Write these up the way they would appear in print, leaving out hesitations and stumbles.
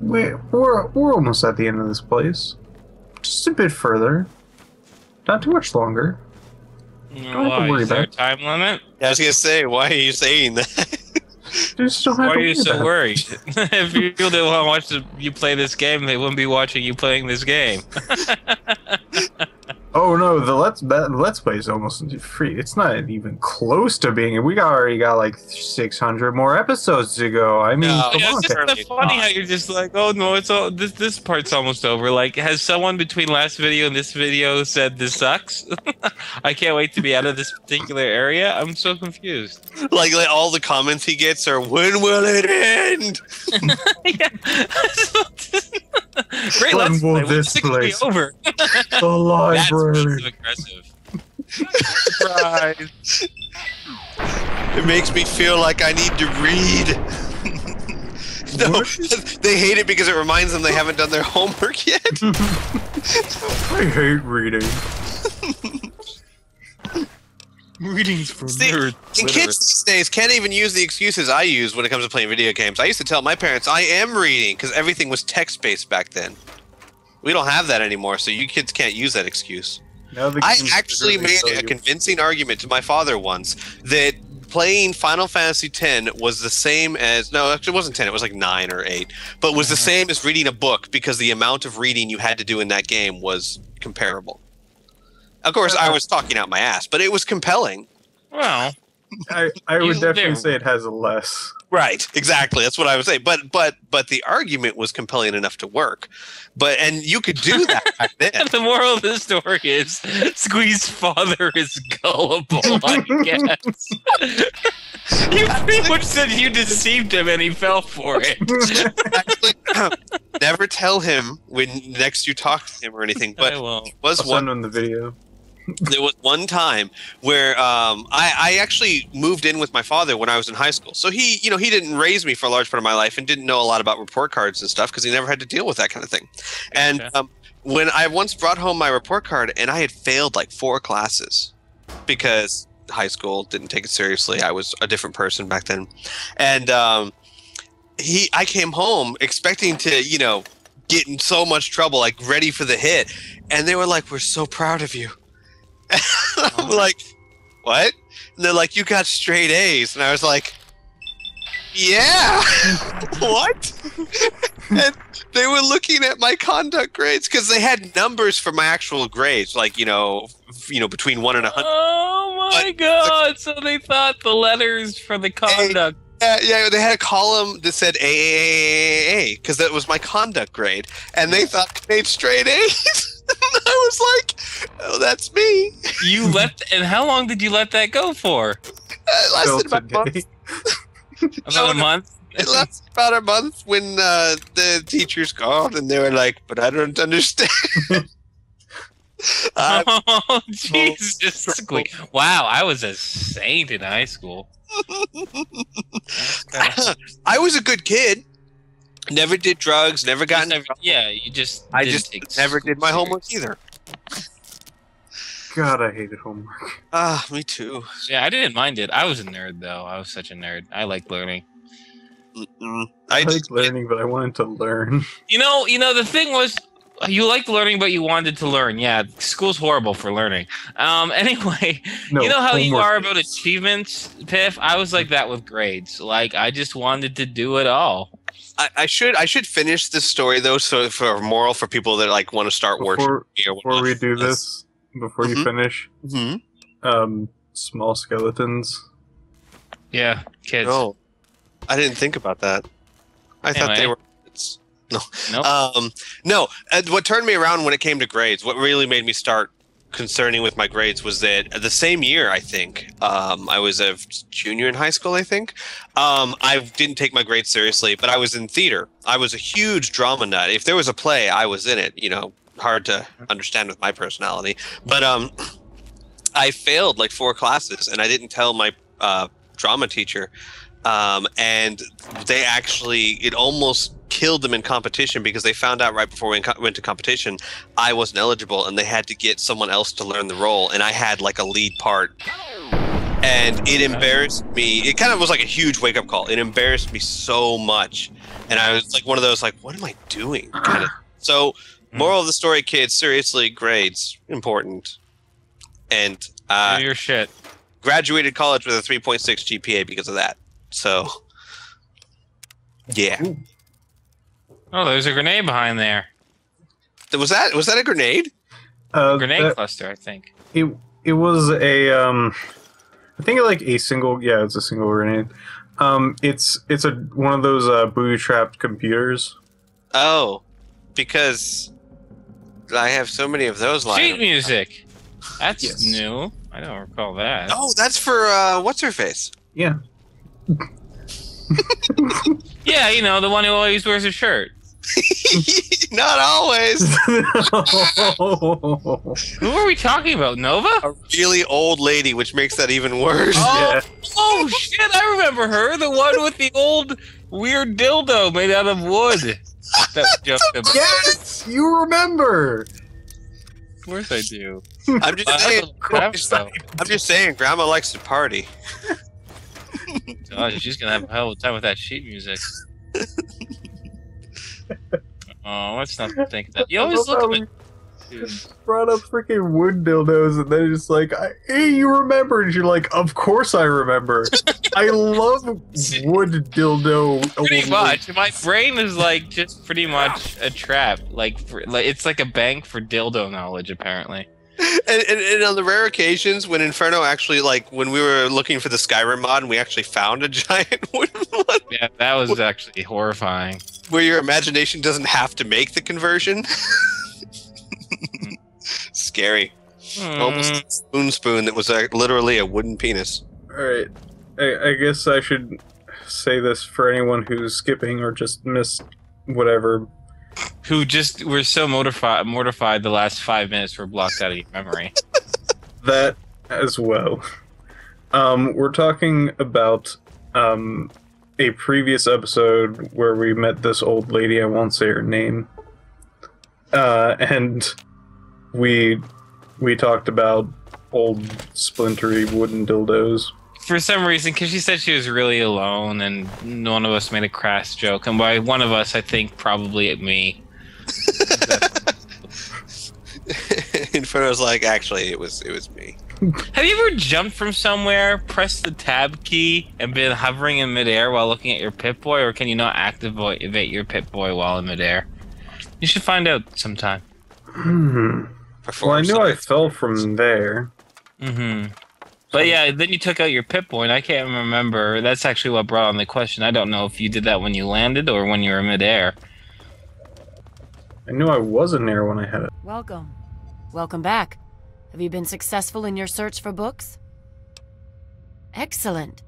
We're almost at the end of this place. Just a bit further. Not too much longer. Don't have to worry Is there a about it. time limit? Yeah, I was gonna say, why are you saying that? Just don't have Why to are you worry so about it. worried? If people didn't want to watch you play this game, they wouldn't be watching you playing this game. Oh no, the Let's Play is almost free. It's not even close to being. We already got like 600 more episodes to go. I mean, No, come Yeah, on. it's just Early. funny how you're just like, oh no, it's all this part's almost over. Like, has someone between last video and this video said this sucks? I can't wait to be out of this particular area. I'm so confused. like all the comments he gets are, "When will it end?" Yeah. Great, When let's will play. this When's it gonna be place- over? The That's library. aggressive. Surprise. It makes me feel like I need to read. No, What? they hate it because it reminds them they haven't done their homework yet. I hate reading. Readings for See, nerds. And kids these days can't even use the excuses I use when it comes to playing video games. I used to tell my parents I am reading because everything was text-based back then. We don't have that anymore, so you kids can't use that excuse. Now the I games actually literally made tell a you- convincing argument to my father once that playing Final Fantasy X was the same as no, actually it wasn't 10, it was like 9 or 8, but was the same as reading a book because the amount of reading you had to do in that game was comparable. Of course, I was talking out my ass, but it was compelling. Well, I You would definitely there. say it has a less. Right, exactly. That's what I would say. But the argument was compelling enough to work. And you could do that back then. the moral of the story is Squeeze's father is gullible, I guess. You pretty much said you deceived him and he fell for it. Actually, never tell him when next you talk to him or anything. But I won't. was I'll one send him the video. there was one time where I actually moved in with my father when I was in high school. So he didn't raise me for a large part of my life and didn't know a lot about report cards and stuff because he never had to deal with that kind of thing. And when I once brought home my report card and I had failed like 4 classes because high school didn't take it seriously. I was a different person back then. And I came home expecting to, get in so much trouble, like ready for the hit. And they were like, "We're so proud of you." I'm like, "What?" And they're like, "You got straight A's." And I was like, "Yeah." What? And they were looking at my conduct grades because they had numbers for my actual grades, like between 1 and 100. Oh my god! So they thought the letters for the conduct. Yeah, they had a column that said A because that was my conduct grade, and they thought I made straight A's. I was like, "Oh, that's me." You let, and how long did you let that go for? It lasted Still about a month. today. About a month? It lasted about a month when the teachers called and they were like, "But I don't understand." Oh, Jesus. Wow, I was a saint in high school. I was a good kid. Never did drugs. Never got in trouble. Yeah, you just. I didn't just take never did my school homework either. God, I hated homework. Me too. Yeah, I didn't mind it. I was a nerd, though. I was such a nerd. I liked learning. Mm-mm. I just- liked learning, but I wanted to learn. You know, the thing was, you liked learning, but you wanted to learn. Yeah, school's horrible for learning. Anyway, No, you know how you homework are about is. achievements, Piff? I was like that with grades. Like, I just wanted to do it all. I should finish this story though, so for a moral for people that like want to start working Before, or before we do this, before you Mhm. finish, small skeletons. Yeah, kids. No, I didn't think about that. I thought they Anyway. were. Nope. No. What turned me around when it came to grades, what really made me start concerning with my grades was that the same year, I think, I was a junior in high school, I think. I didn't take my grades seriously, but I was in theater. I was a huge drama nut. If there was a play, I was in it, hard to understand with my personality. But I failed like 4 classes, and I didn't tell my drama teacher. And they actually, it almost killed them in competition because they found out right before we went to competition I wasn't eligible and they had to get someone else to learn the role, and I had like a lead part. and it embarrassed me. It kind of was like a huge wake up call. It embarrassed me so much, and I was like one of those like, what am I doing? Kind of. So, moral of the story, kids, seriously, grades important, and Do your shit. graduated college with a 3.6 GPA because of that. So, yeah. Oh, there's a grenade behind there. Was that a grenade? Grenade cluster, I think. It was a I think like a single. Yeah, it's a single grenade. It's one of those booby trapped computers. Oh, because I have so many of those lying. Sheet music. That's Yes. new. I don't recall that. Oh, that's for what's her face? Yeah. Yeah, you know, the one who always wears a shirt. Not always. Who are we talking about? Nova? A really old lady, which makes that even worse. Oh, oh shit, I remember her. The one with the old weird dildo made out of wood. That we joked about. Yes, you remember. Of course I do. I'm just saying. Crap, though. I'm just saying. Grandma likes to party. Gosh, she's gonna have a hell of a time with that sheet music. Oh, let's not think that. You always look at me. Brought up freaking wood dildos, and then just like, hey, you remember? And you're like, of course I remember. I love wood dildo. Pretty much. My brain is like just pretty much a trap. Like it's like a bank for dildo knowledge, apparently. And on the rare occasions when Inferno actually, like, when we were looking for the Skyrim mod and we actually found a giant wooden one. Yeah, that was actually horrifying. Where your imagination doesn't have to make the conversion. Scary. Almost a spoon that was literally a wooden penis. Alright. I guess I should say this for anyone who's skipping or just missed whatever. Who just were so mortified the last 5 minutes were blocked out of your memory. That as well. We're talking about a previous episode where we met this old lady. I won't say her name. And we talked about old splintery wooden dildos. For some reason, because she said she was really alone, and one of us made a crass joke. And by one of us, I think probably me. Inferno's like, actually, it was me. Have you ever jumped from somewhere, pressed the tab key, and been hovering in midair while looking at your Pip-Boy, or can you not activate your Pip-Boy while in midair? You should find out sometime. Well, I knew I fell from there. Mm-hmm. But yeah, then you took out your Pip-Boy, and I can't remember. That's actually what brought on the question. I don't know if you did that when you landed or when you were midair. I knew I wasn't there when I had it. Welcome. Welcome back. Have you been successful in your search for books? Excellent.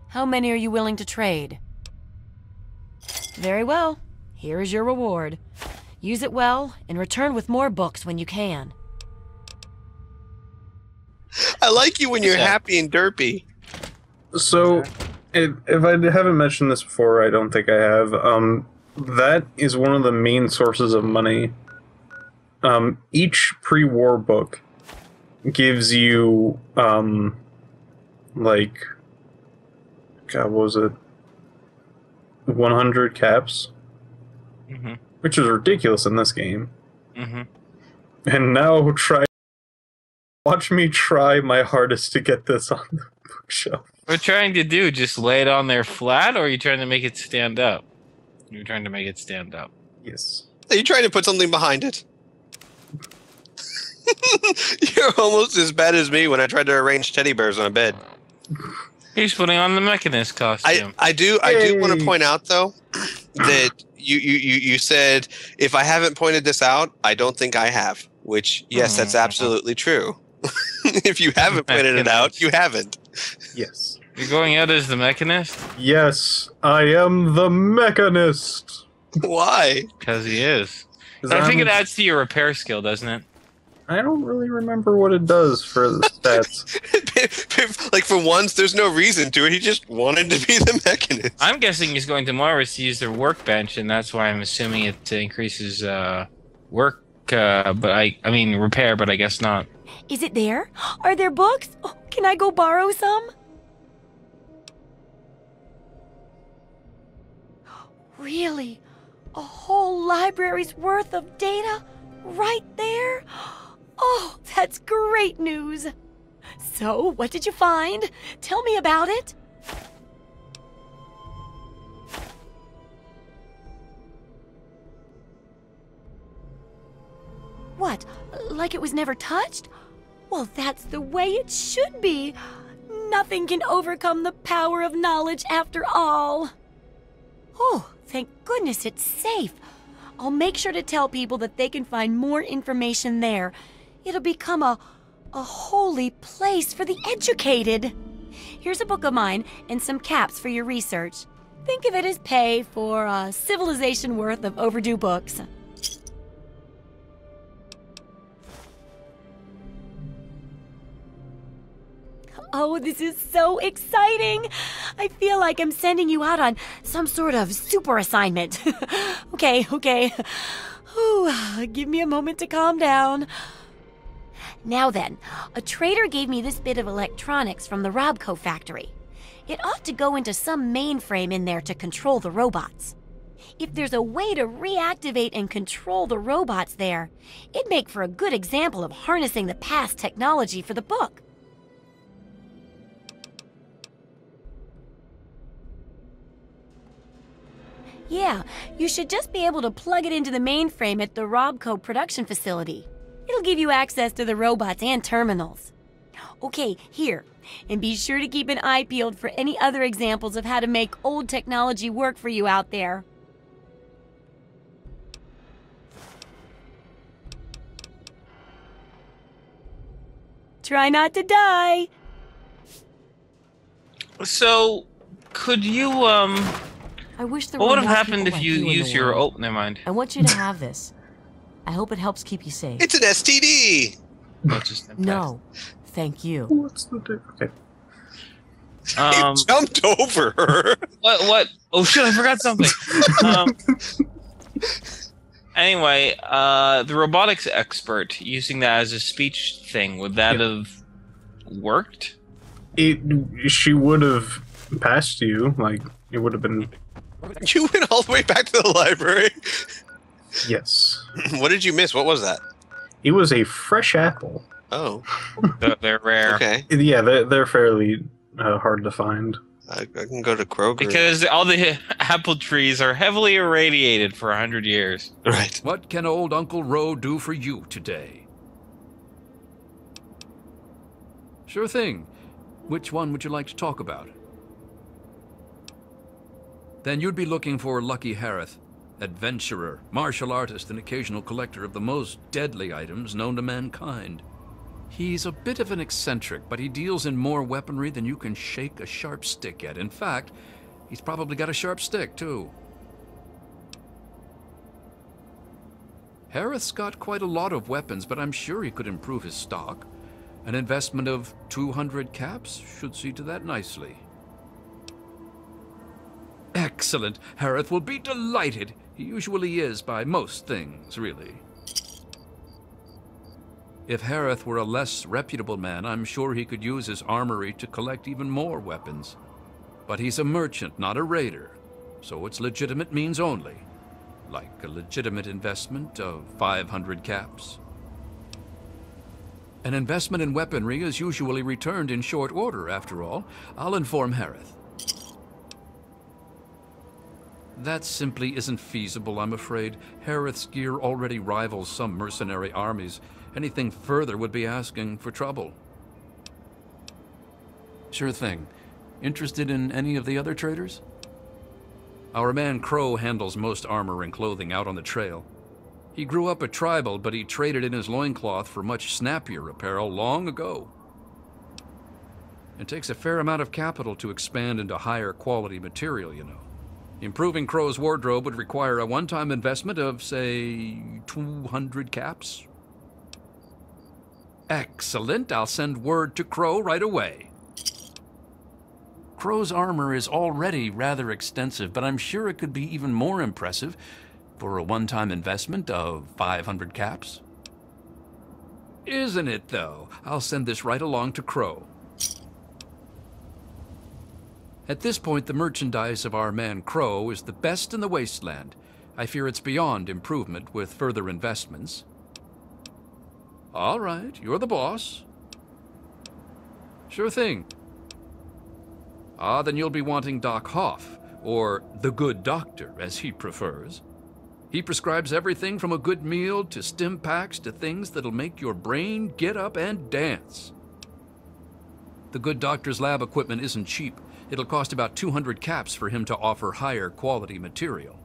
How many are you willing to trade? Very well. Here is your reward. Use it well and return with more books when you can. I like you when you're happy and derpy. So, if I haven't mentioned this before, I don't think I have. That is one of the main sources of money. Each pre-war book gives you, like, God, what was it? 100 caps? Mm-hmm. Which is ridiculous in this game. Mm-hmm. And now watch me try my hardest to get this on the bookshelf. What are you trying to do? Just lay it on there flat, or are you trying to make it stand up? You're trying to make it stand up. Yes. Are you trying to put something behind it? You're almost as bad as me when I tried to arrange teddy bears on a bed. He's putting on the Mechanist costume. I do want to point out though that you said if I haven't pointed this out, I don't think I have. Which yes, that's absolutely true. If you haven't pointed it out, you haven't. Yes. You're going out as the Mechanist? Yes, I am the Mechanist. Why? Because he is. I think it adds to your repair skill, doesn't it? I don't really remember what it does for the stats. Like for once, there's no reason to it. He just wanted to be the Mechanist. I'm guessing he's going to Mars to use their workbench, and that's why I'm assuming it increases work. But I mean repair, but I guess not. Is it there? Are there books? Oh, can I go borrow some? Really? A whole library's worth of data? Right there? Oh, that's great news. So, what did you find? Tell me about it. What? Like it was never touched? Well, that's the way it should be. Nothing can overcome the power of knowledge after all. Oh, thank goodness it's safe. I'll make sure to tell people that they can find more information there. It'll become a holy place for the educated. Here's a book of mine and some caps for your research. Think of it as pay for a civilization worth of overdue books. Oh, this is so exciting! I feel like I'm sending you out on some sort of super assignment. Okay. Whew, give me a moment to calm down. Now then, a trader gave me this bit of electronics from the Robco factory. It ought to go into some mainframe in there to control the robots. If there's a way to reactivate and control the robots there, it'd make for a good example of harnessing the past technology for the book. Yeah, you should just be able to plug it into the mainframe at the Robco production facility. It'll give you access to the robots and terminals. Okay, here. And be sure to keep an eye peeled for any other examples of how to make old technology work for you out there. Try not to die. So, could you, I wish there what were would have more happened people if like you in the used your, world. oh, never mind. I want you to have this. I hope it helps keep you safe. It's an STD. That's just in No, thank you. What's the difference? Okay. Um, You jumped over her. what? Oh shit, I forgot something. Anyway, the robotics expert using that as a speech thing, would that have worked? She would have passed you. Like, it would have been. You went all the way back to the library. Yes. What did you miss? What was that? It was a fresh apple. Oh, They're rare. okay. Yeah, they're fairly hard to find. I can go to Kroger. Because all the apple trees are heavily irradiated for 100 years. Right. What can old Uncle Ro do for you today? Sure thing. Which one would you like to talk about? Then you'd be looking for Lucky Harith, adventurer, martial artist, and occasional collector of the most deadly items known to mankind. He's a bit of an eccentric, but he deals in more weaponry than you can shake a sharp stick at. In fact, he's probably got a sharp stick, too. Harith's got quite a lot of weapons, but I'm sure he could improve his stock. An investment of 200 caps should see to that nicely. Excellent. Harith will be delighted. He usually is by most things, really. If Harith were a less reputable man, I'm sure he could use his armory to collect even more weapons. But he's a merchant, not a raider, so it's legitimate means only. Like a legitimate investment of 500 caps. An investment in weaponry is usually returned in short order, after all. I'll inform Harith. That simply isn't feasible, I'm afraid. Harith's gear already rivals some mercenary armies. Anything further would be asking for trouble. Sure thing. Interested in any of the other traders? Our man Crow handles most armor and clothing out on the trail. He grew up a tribal, but he traded in his loincloth for much snappier apparel long ago. It takes a fair amount of capital to expand into higher quality material, you know. Improving Crow's wardrobe would require a one-time investment of, say, 200 caps. Excellent. I'll send word to Crow right away. Crow's armor is already rather extensive, but I'm sure it could be even more impressive for a one-time investment of 500 caps. Isn't it, though? I'll send this right along to Crow. At this point, the merchandise of our man Crow is the best in the wasteland. I fear it's beyond improvement with further investments. All right, you're the boss. Sure thing. Then you'll be wanting Doc Hoff, or the Good Doctor, as he prefers. He prescribes everything from a good meal to stim packs to things that'll make your brain get up and dance. The Good Doctor's lab equipment isn't cheap. It'll cost about 200 caps for him to offer higher quality material.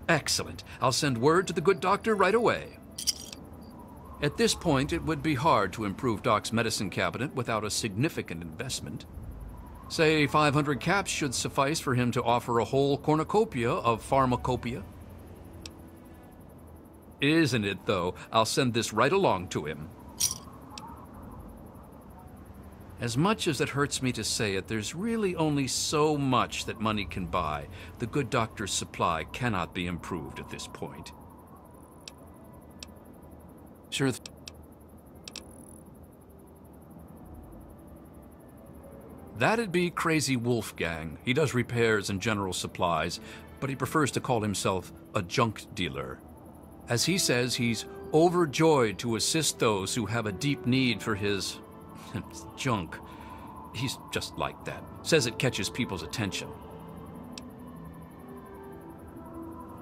Excellent. I'll send word to the Good Doctor right away. At this point, it would be hard to improve Doc's medicine cabinet without a significant investment. Say 500 caps should suffice for him to offer a whole cornucopia of pharmacopoeia. Isn't it, though? I'll send this right along to him. As much as it hurts me to say it, there's really only so much that money can buy. The Good Doctor's supply cannot be improved at this point. Sure. That'd be Crazy Wolfgang. He does repairs and general supplies, but he prefers to call himself a junk dealer. As he says, he's overjoyed to assist those who have a deep need for his junk. He's just like that. Says it catches people's attention.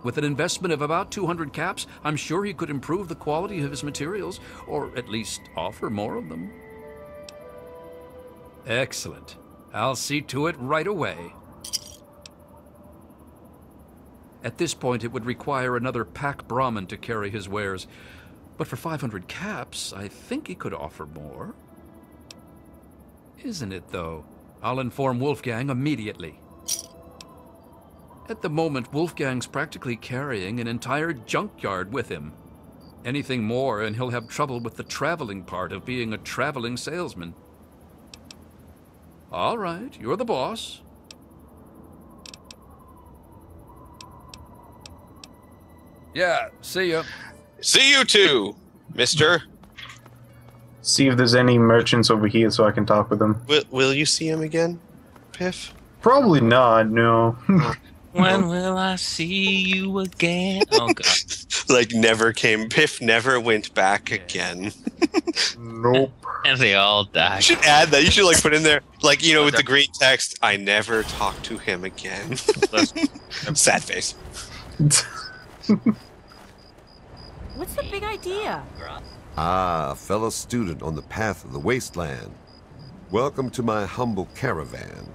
With an investment of about 200 caps, I'm sure he could improve the quality of his materials, or at least offer more of them. Excellent. I'll see to it right away. At this point, it would require another pack Brahmin to carry his wares, but for 500 caps, I think he could offer more. Isn't it, though? I'll inform Wolfgang immediately. At the moment, Wolfgang's practically carrying an entire junkyard with him. Anything more, and he'll have trouble with the traveling part of being a traveling salesman. All right, you're the boss. Yeah, see ya. See you too, mister. See if there's any merchants over here so I can talk with them. Will you see him again, Piff? Probably not, no. When will I see you again? Oh, God. Like, never came. Piff never went back again. Nope. And they all died. You should add that. You should, like, put in there, like, you know, with the green text, I never talked to him again. Sad face. What's the big idea? Ah, fellow student on the path of the wasteland. Welcome to my humble caravan.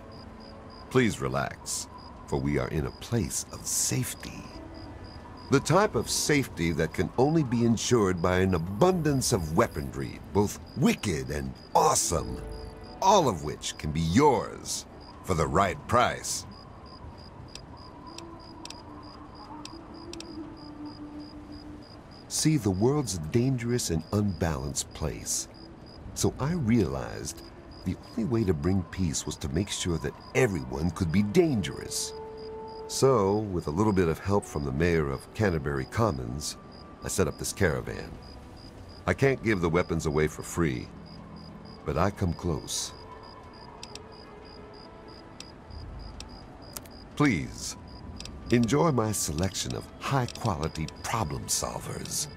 Please relax, for we are in a place of safety. The type of safety that can only be ensured by an abundance of weaponry, both wicked and awesome, all of which can be yours for the right price. See, the world's a dangerous and unbalanced place. So I realized the only way to bring peace was to make sure that everyone could be dangerous. So, with a little bit of help from the mayor of Canterbury Commons, I set up this caravan. I can't give the weapons away for free, but I come close. Please, enjoy my selection of high-quality problem solvers.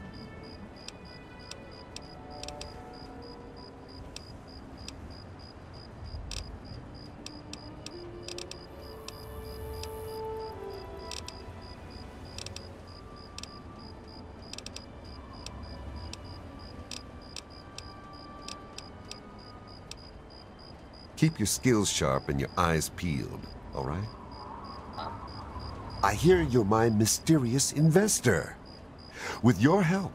Keep your skills sharp and your eyes peeled, all right? I hear you're my mysterious investor. With your help,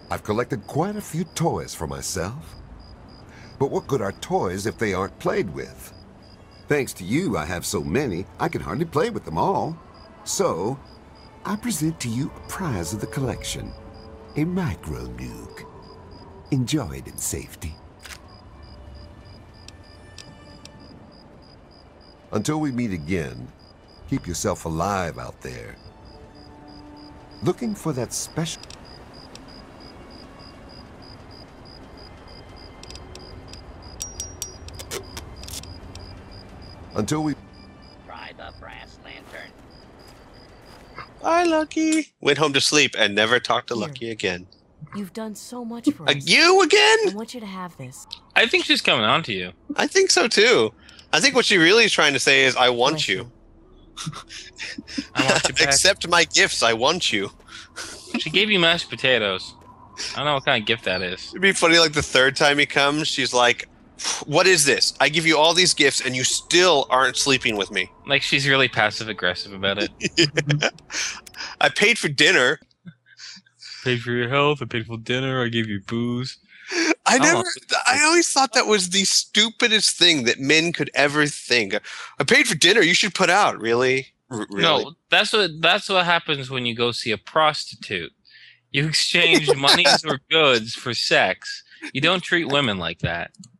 I've collected quite a few toys for myself. But what good are toys if they aren't played with? Thanks to you, I have so many, I can hardly play with them all. So, I present to you a prize of the collection, a micro-nuke. Enjoy it in safety. Until we meet again, keep yourself alive out there. Looking for that special... Until we... Try the brass lantern. Bye, Lucky. Went home to sleep and never talked to Here. Lucky again. You've done so much for us. You I again? want you to have this. I think she's coming on to you. I think so too. I think what she really is trying to say is, I want Bless you. I want you back. Accept my gifts. I want you. She gave you mashed potatoes. I don't know what kind of gift that is. It'd be funny, like the third time he comes, she's like, what is this? I give you all these gifts and you still aren't sleeping with me. Like she's really passive aggressive about it. I paid for dinner. Paid for your health. I paid for dinner. I gave you booze. I always thought that was the stupidest thing that men could ever think. I paid for dinner. You should put out. Really? Really? No, that's what happens when you go see a prostitute. You exchange monies or goods for sex. You don't treat women like that.